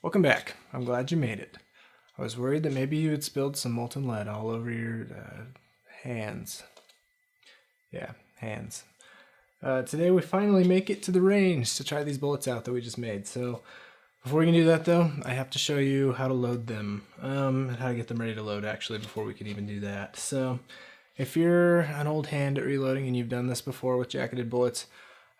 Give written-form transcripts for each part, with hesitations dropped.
Welcome back. I'm glad you made it. I was worried that maybe you had spilled some molten lead all over your hands. Yeah, hands. Today we finally make it to the range to try these bullets out that we just made. So before we can do that though, I have to show you how to load them, and how to get them ready to load actually before we can even do that. So if you're an old hand at reloading and you've done this before with jacketed bullets,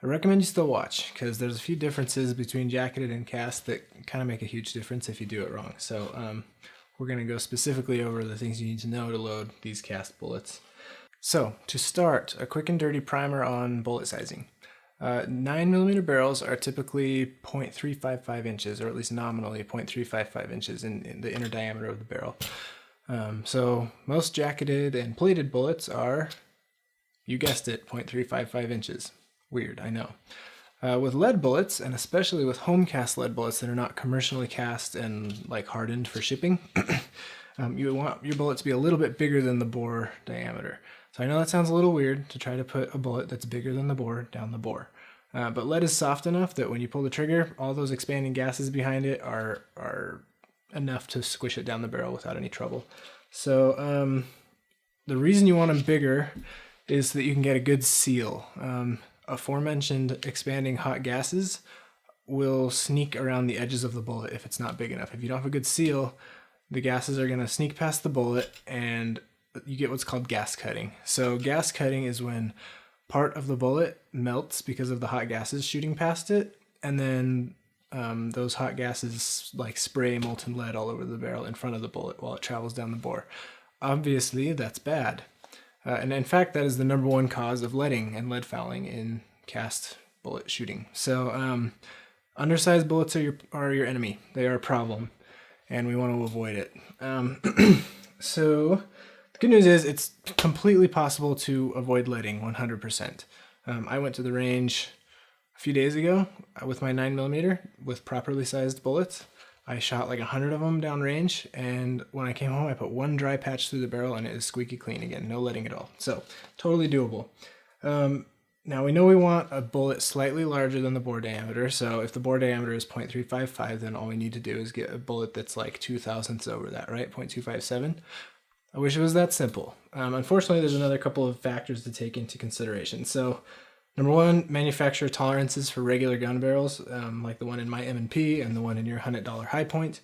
I recommend you still watch, because there's a few differences between jacketed and cast that kind of make a huge difference if you do it wrong. So we're going to go specifically over the things you need to know to load these cast bullets. So to start, a quick and dirty primer on bullet sizing. 9mm barrels are typically 0.355 inches, or at least nominally 0.355 inches in the inner diameter of the barrel. So most jacketed and plated bullets are, you guessed it, 0.355 inches. Weird, I know. With lead bullets, and especially with home cast lead bullets that are not commercially cast and like hardened for shipping, you want your bullet to be a little bit bigger than the bore diameter. So I know that sounds a little weird to try to put a bullet that's bigger than the bore down the bore. But lead is soft enough that when you pull the trigger, all those expanding gases behind it are enough to squish it down the barrel without any trouble. So the reason you want them bigger is so that you can get a good seal. Aforementioned expanding hot gases will sneak around the edges of the bullet if it's not big enough. If you don't have a good seal, the gases are going to sneak past the bullet and you get what's called gas cutting. So gas cutting is when part of the bullet melts because of the hot gases shooting past it, and then those hot gases like spray molten lead all over the barrel in front of the bullet while it travels down the bore. Obviously, that's bad. And in fact, that is the #1 cause of leading and lead fouling in cast bullet shooting. So undersized bullets are your enemy. They are a problem, and we want to avoid it. So the good news is it's completely possible to avoid leading 100%. I went to the range a few days ago with my 9mm with properly sized bullets. I shot like 100 of them downrange, and when I came home, I put one dry patch through the barrel, and it is squeaky clean again, no leading at all. So totally doable. Now we know we want a bullet slightly larger than the bore diameter. So if the bore diameter is 0.355, then all we need to do is get a bullet that's like 0.02 over that, right? 0.257. I wish it was that simple. Unfortunately, there's another couple of factors to take into consideration. So #1, manufacturer tolerances for regular gun barrels, like the one in my M&P and the one in your $100 High Point.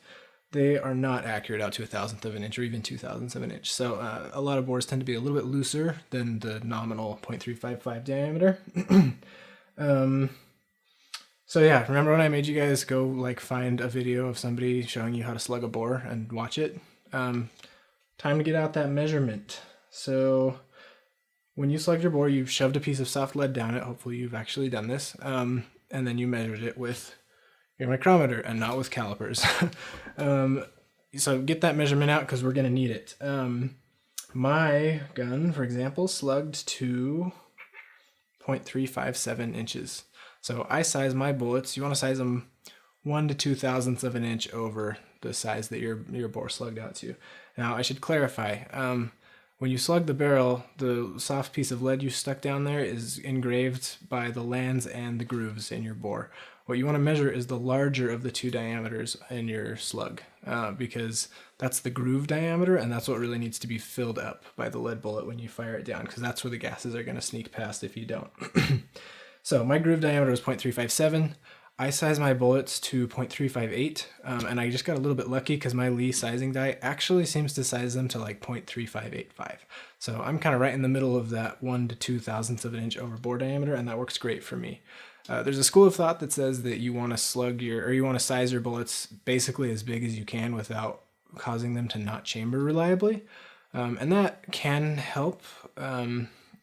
They are not accurate out to 1,000th of an inch or even 2,000ths of an inch. So a lot of bores tend to be a little bit looser than the nominal 0.355 diameter. So yeah, remember when I made you guys go like find a video of somebody showing you how to slug a bore and watch it? Time to get out that measurement. So when you slugged your bore, you've shoved a piece of soft lead down it. Hopefully you've actually done this. And then you measured it with your micrometer and not with calipers. So get that measurement out because we're going to need it. My gun, for example, slugged to 0.357 inches. So I size my bullets. You want to size them 1 to 2,000ths of an inch over the size that your bore slugged out to. Now I should clarify. When you slug the barrel, the soft piece of lead you stuck down there is engraved by the lands and the grooves in your bore. What you want to measure is the larger of the two diameters in your slug, because that's the groove diameter, and that's what really needs to be filled up by the lead bullet when you fire it down, because that's where the gases are going to sneak past if you don't. So my groove diameter is 0.357. I size my bullets to 0.358, and I just got a little bit lucky because my Lee sizing die actually seems to size them to like 0.3585. So I'm kind of right in the middle of that 1 to 2,000ths of an inch over bore diameter, and that works great for me. There's a school of thought that says that you want to size your bullets basically as big as you can without causing them to not chamber reliably, and that can help.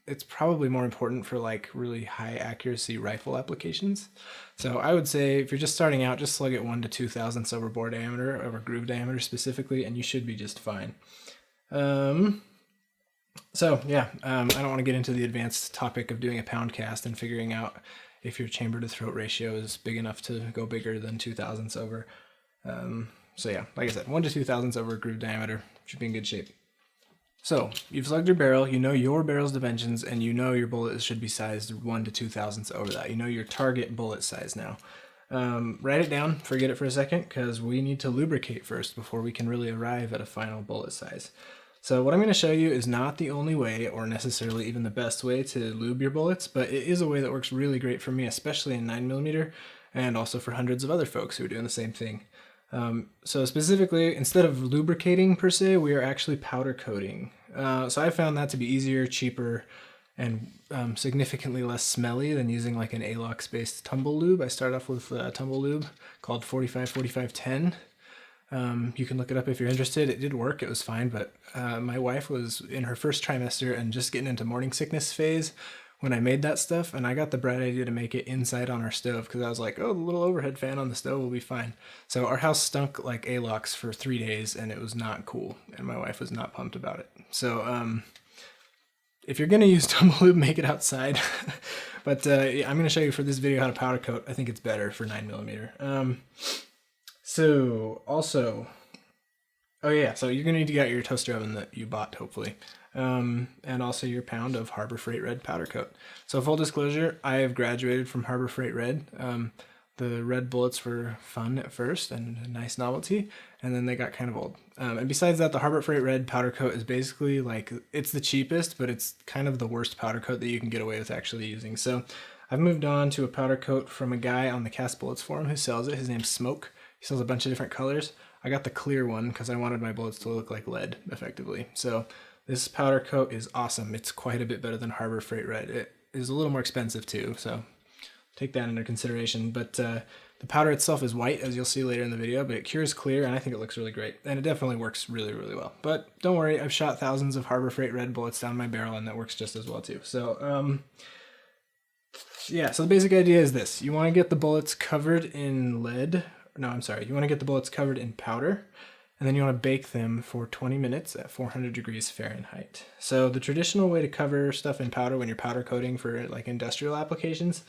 It's probably more important for like really high accuracy rifle applications. So I would say if you're just starting out, just slug it 1 to 2,000ths over bore diameter, over groove diameter specifically, and you should be just fine. So yeah, I don't want to get into the advanced topic of doing a pound cast and figuring out if your chamber to throat ratio is big enough to go bigger than 2,000ths over. So yeah, like I said, 1 to 2,000ths over groove diameter should be in good shape. So you've slugged your barrel, you know your barrel's dimensions, and you know your bullet should be sized 1 to 2,000ths over that. You know your target bullet size now. Write it down, forget it for a second, because we need to lubricate first before we can really arrive at a final bullet size. So what I'm going to show you is not the only way, or necessarily even the best way, to lube your bullets, but it is a way that works really great for me, especially in 9mm, and also for hundreds of other folks who are doing the same thing. So specifically, instead of lubricating per se, we are actually powder coating. So I found that to be easier, cheaper, and significantly less smelly than using like an Alox based tumble lube. I started off with a tumble lube called 45-45-10. You can look it up if you're interested. It did work, it was fine, but my wife was in her first trimester and just getting into morning sickness phase when I made that stuff, and I got the bright idea to make it inside on our stove because I was like, oh, the little overhead fan on the stove will be fine. So our house stunk like Alox for 3 days, and it was not cool, and my wife was not pumped about it. So if you're gonna use tumble lube, make it outside. But yeah, I'm gonna show you for this video how to powder coat. I think it's better for 9mm. So also, oh yeah, so you're gonna need to get your toaster oven that you bought, hopefully. And also your pound of Harbor Freight Red powder coat. So full disclosure, I have graduated from Harbor Freight Red. The red bullets were fun at first and a nice novelty, and then they got kind of old. And besides that, the Harbor Freight Red powder coat is basically like, it's the cheapest, but it's kind of the worst powder coat that you can get away with actually using. So I've moved on to a powder coat from a guy on the Cast Bullets forum who sells it. His name's Smoke. He sells a bunch of different colors. I got the clear one because I wanted my bullets to look like lead, effectively. So this powder coat is awesome. It's quite a bit better than Harbor Freight Red. It is a little more expensive too, so take that into consideration. But the powder itself is white, as you'll see later in the video, but it cures clear, and I think it looks really great. And it definitely works really, really well. But don't worry, I've shot thousands of Harbor Freight Red bullets down my barrel, and that works just as well too. So yeah, so the basic idea is this. You want to get the bullets covered in lead. No, I'm sorry. You want to get the bullets covered in powder, and then you want to bake them for 20 minutes at 400 degrees Fahrenheit. So the traditional way to cover stuff in powder when you're powder coating for like industrial applications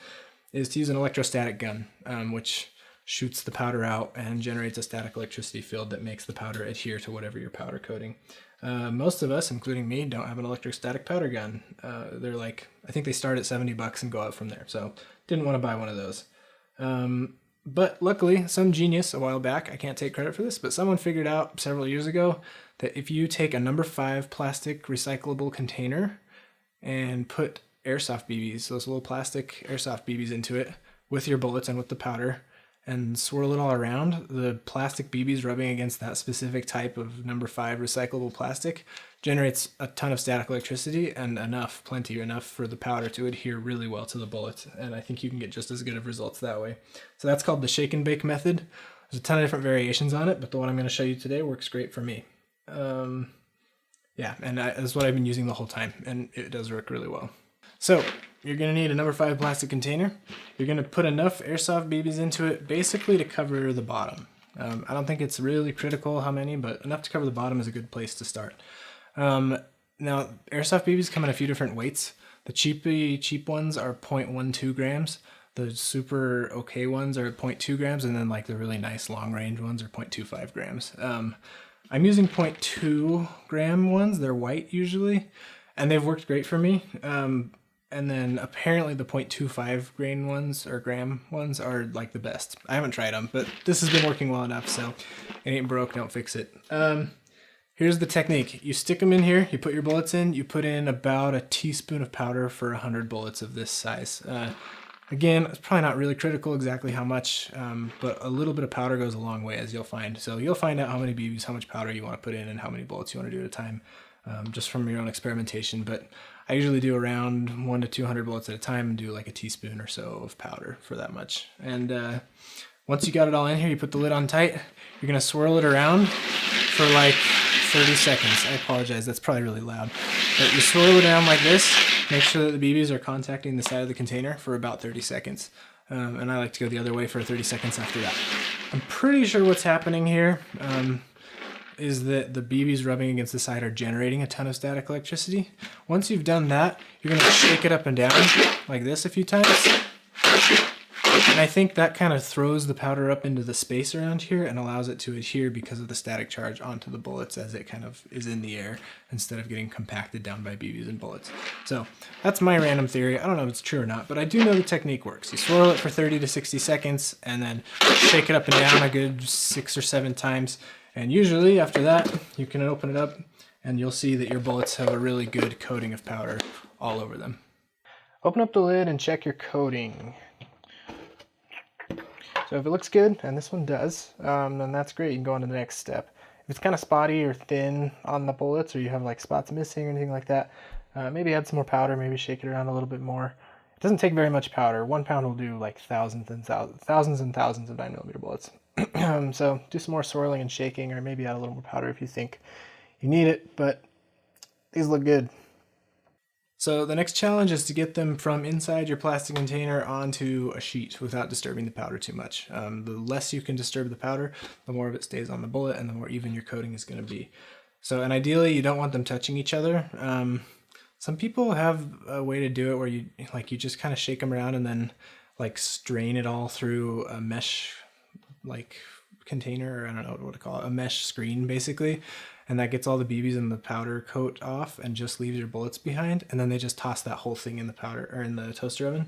is to use an electrostatic gun, which shoots the powder out and generates a static electricity field that makes the powder adhere to whatever you're powder coating. Most of us, including me, don't have an electrostatic powder gun. They're like, I think they start at $70 and go up from there. So didn't want to buy one of those. But luckily, some genius a while back, I can't take credit for this, but someone figured out several years ago that if you take a number 5 plastic recyclable container and put airsoft BBs, those little plastic airsoft BBs into it with your bullets and with the powder, and swirl it all around, the plastic BBs rubbing against that specific type of number 5 recyclable plastic generates a ton of static electricity and plenty enough for the powder to adhere really well to the bullet. And I think you can get just as good of results that way. So that's called the shake and bake method. There's a ton of different variations on it, but the one I'm going to show you today works great for me. Yeah, and that's what I've been using the whole time, and it does work really well. So you're going to need a number 5 plastic container. You're going to put enough airsoft BBs into it basically to cover the bottom. I don't think it's really critical how many, but enough to cover the bottom is a good place to start. Now, airsoft BBs come in a few different weights. The cheap ones are 0.12 grams. The super okay ones are 0.2 grams, and then like the really nice long range ones are 0.25 grams. I'm using 0.2 gram ones. They're white usually, and they've worked great for me. And then apparently the 0.25 grain ones or gram ones are like the best. I haven't tried them, but this has been working well enough, so it ain't broke, don't fix it. Here's the technique. You stick them in here, you put your bullets in, you put in about a teaspoon of powder for 100 bullets of this size. Again, it's probably not really critical exactly how much, but a little bit of powder goes a long way, as you'll find. So you'll find out how many BBs, how much powder you want to put in, and how many bullets you want to do at a time, just from your own experimentation. But I usually do around 100 to 200 bullets at a time and do like a teaspoon or so of powder for that much. And once you got it all in here, you put the lid on tight. You're going to swirl it around for like 30 seconds. I apologize, that's probably really loud. But you swirl it around like this. Make sure that the BBs are contacting the side of the container for about 30 seconds. And I like to go the other way for 30 seconds after that. I'm pretty sure what's happening here is that the BBs rubbing against the side are generating a ton of static electricity. Once you've done that, you're going to shake it up and down like this a few times. And I think that kind of throws the powder up into the space around here and allows it to adhere because of the static charge onto the bullets as it kind of is in the air instead of getting compacted down by BBs and bullets. So that's my random theory. I don't know if it's true or not, but I do know the technique works. You swirl it for 30 to 60 seconds and then shake it up and down a good 6 or 7 times. And usually after that, you can open it up and you'll see that your bullets have a really good coating of powder all over them. Open up the lid and check your coating. So if it looks good, and this one does, then that's great. You can go on to the next step. If it's kind of spotty or thin on the bullets, or you have like spots missing or anything like that, maybe add some more powder, maybe shake it around a little bit more. It doesn't take very much powder. 1 pound will do like thousands and thousands of 9mm bullets. So do some more swirling and shaking, or maybe add a little more powder if you think you need it, but these look good. So the next challenge is to get them from inside your plastic container onto a sheet without disturbing the powder too much. The less you can disturb the powder, the more of it stays on the bullet and the more even your coating is going to be. So, and ideally you don't want them touching each other. Some people have a way to do it where you just kind of shake them around and then like strain it all through a mesh like container, or I don't know what to call it, a mesh screen basically. And that gets all the BBs and the powder coat off and just leaves your bullets behind. And then they just toss that whole thing in the powder or in the toaster oven.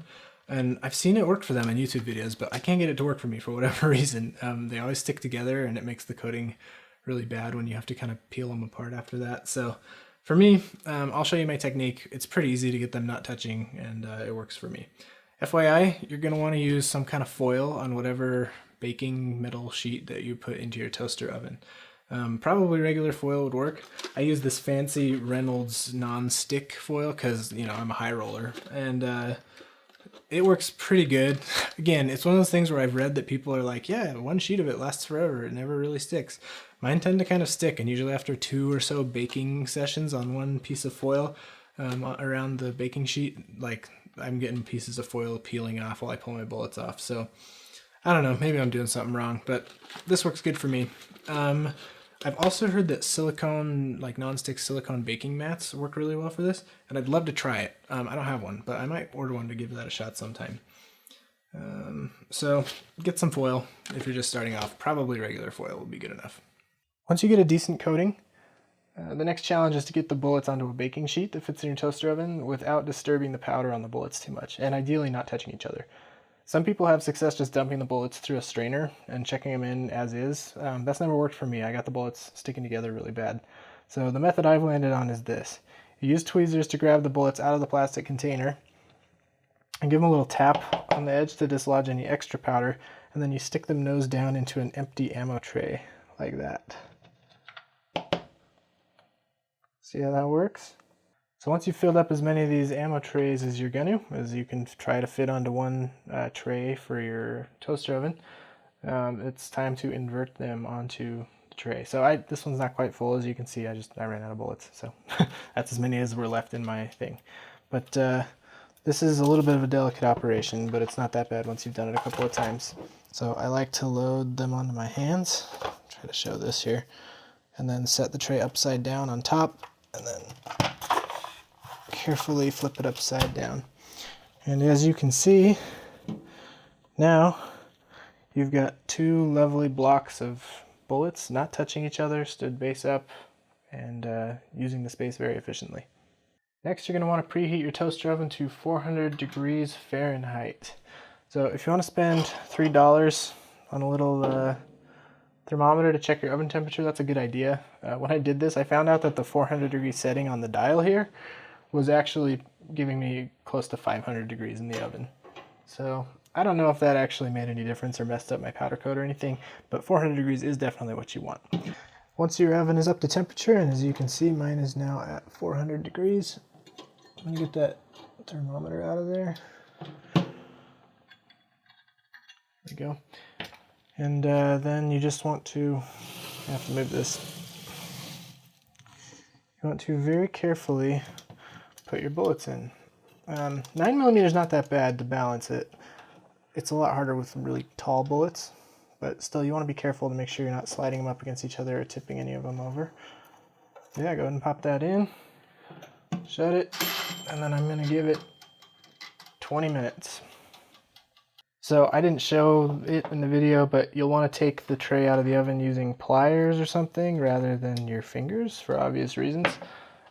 And I've seen it work for them in YouTube videos, but I can't get it to work for me for whatever reason. They always stick together and it makes the coating really bad when you have to kind of peel them apart after that. So for me, I'll show you my technique. It's pretty easy to get them not touching and it works for me. FYI, you're gonna wanna use some kind of foil on whatever baking metal sheet that you put into your toaster oven. Probably regular foil would work. I use this fancy Reynolds non-stick foil because, you know, I'm a high roller, and it works pretty good. Again, it's one of those things where I've read that people are like, yeah, 1 sheet of it lasts forever. It never really sticks. Mine tend to kind of stick, and usually after 2 or so baking sessions on one piece of foil around the baking sheet, like I'm getting pieces of foil peeling off while I pull my bullets off. So I don't know, maybe I'm doing something wrong, but this works good for me. I've also heard that silicone, like non-stick silicone baking mats work really well for this, and I'd love to try it. I don't have one, but I might order one to give that a shot sometime. So get some foil if you're just starting off. Probably regular foil will be good enough. Once you get a decent coating, the next challenge is to get the bullets onto a baking sheet that fits in your toaster oven without disturbing the powder on the bullets too much, and ideally not touching each other. Some people have success just dumping the bullets through a strainer and checking them in as is. That's never worked for me. I got the bullets sticking together really bad. So the method I've landed on is this. You use tweezers to grab the bullets out of the plastic container and give them a little tap on the edge to dislodge any extra powder, and then you stick them nose down into an empty ammo tray like that. See how that works? So once you've filled up as many of these ammo trays as you're going to, as you can try to fit onto one tray for your toaster oven, it's time to invert them onto the tray. So this one's not quite full, as you can see. I ran out of bullets, so that's as many as were left in my thing. But this is a little bit of a delicate operation, but it's not that bad once you've done it a couple of times. So I like to load them onto my hands. Try to show this here, and then set the tray upside down on top, and then carefully flip it upside down. And as you can see, now you've got 2 lovely blocks of bullets not touching each other, stood base up, and using the space very efficiently. Next, you're going to want to preheat your toaster oven to 400 degrees Fahrenheit. So if you want to spend $3 on a little thermometer to check your oven temperature, that's a good idea. When I did this, I found out that the 400 degree setting on the dial here was actually giving me close to 500 degrees in the oven. So I don't know if that actually made any difference or messed up my powder coat or anything, but 400 degrees is definitely what you want. Once your oven is up to temperature, and as you can see, mine is now at 400 degrees. Let me get that thermometer out of there. There we go. And then you just want to, I have to move this. You want to very carefully put your bullets in. 9mm is not that bad to balance it. It's a lot harder with some really tall bullets, but still you want to be careful to make sure you're not sliding them up against each other or tipping any of them over. So yeah, go ahead and pop that in, shut it, and then I'm going to give it 20 minutes. So I didn't show it in the video, but you'll want to take the tray out of the oven using pliers or something rather than your fingers for obvious reasons.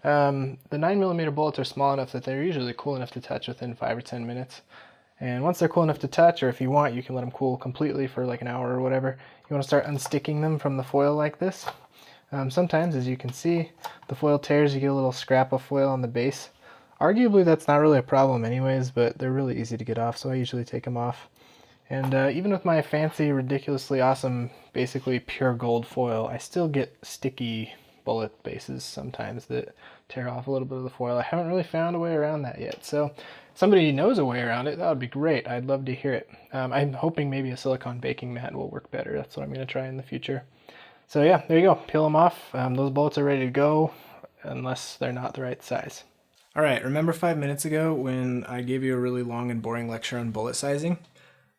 The 9mm bullets are small enough that they're usually cool enough to touch within 5 or 10 minutes. And once they're cool enough to touch, or if you want, you can let them cool completely for like an hour or whatever. You want to start unsticking them from the foil like this. Sometimes, as you can see, the foil tears, you get a little scrap of foil on the base. Arguably, that's not really a problem anyways, but they're really easy to get off, so I usually take them off. And even with my fancy, ridiculously awesome, basically pure gold foil, I still get sticky bullet bases sometimes that tear off a little bit of the foil. I haven't really found a way around that yet. So if somebody knows a way around it, that would be great. I'd love to hear it. I'm hoping maybe a silicone baking mat will work better. That's what I'm going to try in the future. So yeah, there you go. Peel them off. Those bullets are ready to go unless they're not the right size. All right, remember 5 minutes ago when I gave you a really long and boring lecture on bullet sizing?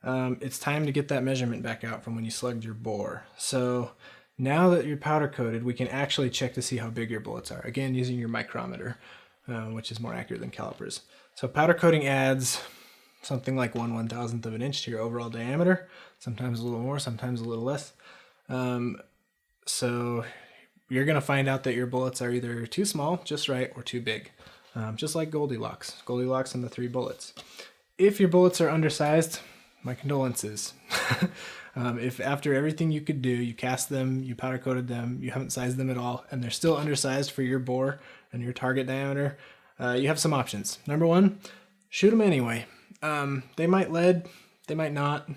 It's time to get that measurement back out from when you slugged your bore. So now that you're powder coated, we can actually check to see how big your bullets are. Again, using your micrometer, which is more accurate than calipers. So powder coating adds something like 1/1000th of an inch to your overall diameter, sometimes a little more, sometimes a little less. So you're going to find out that your bullets are either too small, just right, or too big. Just like Goldilocks. Goldilocks and the 3 bullets. If your bullets are undersized, my condolences. If after everything you could do, you cast them, you powder coated them, you haven't sized them at all, and they're still undersized for your bore and your target diameter, you have some options. Number 1, shoot them anyway. They might lead, they might not.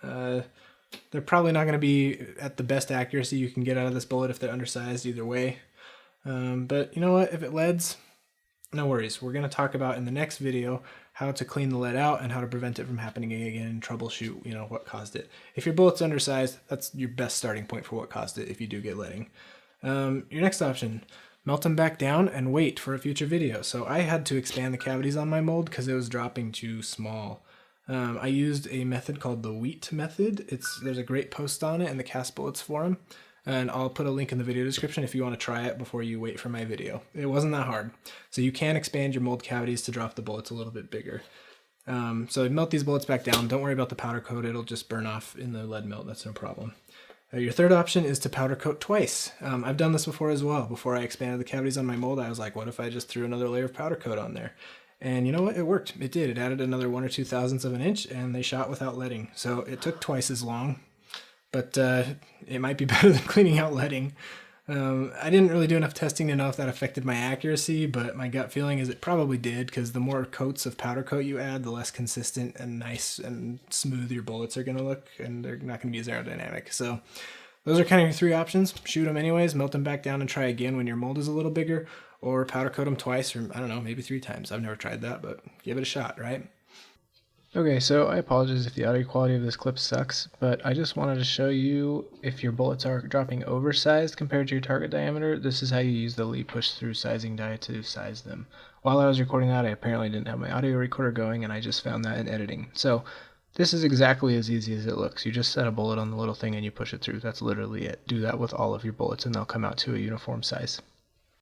They're probably not going to be at the best accuracy you can get out of this bullet if they're undersized either way. But you know what, if it leads, no worries. We're going to talk about in the next video how to clean the lead out and how to prevent it from happening again and troubleshoot, what caused it. If your bullet's undersized, that's your best starting point for what caused it if you do get leading. Your next option, melt them back down and wait for a future video. So I had to expand the cavities on my mold because it was dropping too small. I used a method called the wheat method. There's a great post on it in the Cast Bullets forum. And I'll put a link in the video description if you want to try it before you wait for my video. It wasn't that hard. So you can expand your mold cavities to drop the bullets a little bit bigger. So melt these bullets back down. Don't worry about the powder coat. It'll just burn off in the lead melt. That's no problem. Your third option is to powder coat twice. I've done this before as well. Before I expanded the cavities on my mold, I was like, what if I just threw another layer of powder coat on there? And you know what? It worked. It did. It added another 1 or 2 thousandths of an inch, and they shot without leading. So it took twice as long. But it might be better than cleaning out leading. I didn't really do enough testing to know if that affected my accuracy, but my gut feeling is it probably did, because the more coats of powder coat you add, the less consistent and nice and smooth your bullets are going to look, and they're not going to be as aerodynamic. So those are kind of your 3 options. Shoot them anyways, melt them back down and try again when your mold is a little bigger, or powder coat them twice, or I don't know, maybe 3 times. I've never tried that, but give it a shot, right? Okay, so I apologize if the audio quality of this clip sucks, but I just wanted to show you if your bullets are dropping oversized compared to your target diameter, this is how you use the Lee push-through sizing die to size them. While I was recording that, I apparently didn't have my audio recorder going, and I just found that in editing. So this is exactly as easy as it looks. You just set a bullet on the little thing and you push it through. That's literally it. Do that with all of your bullets and they'll come out to a uniform size.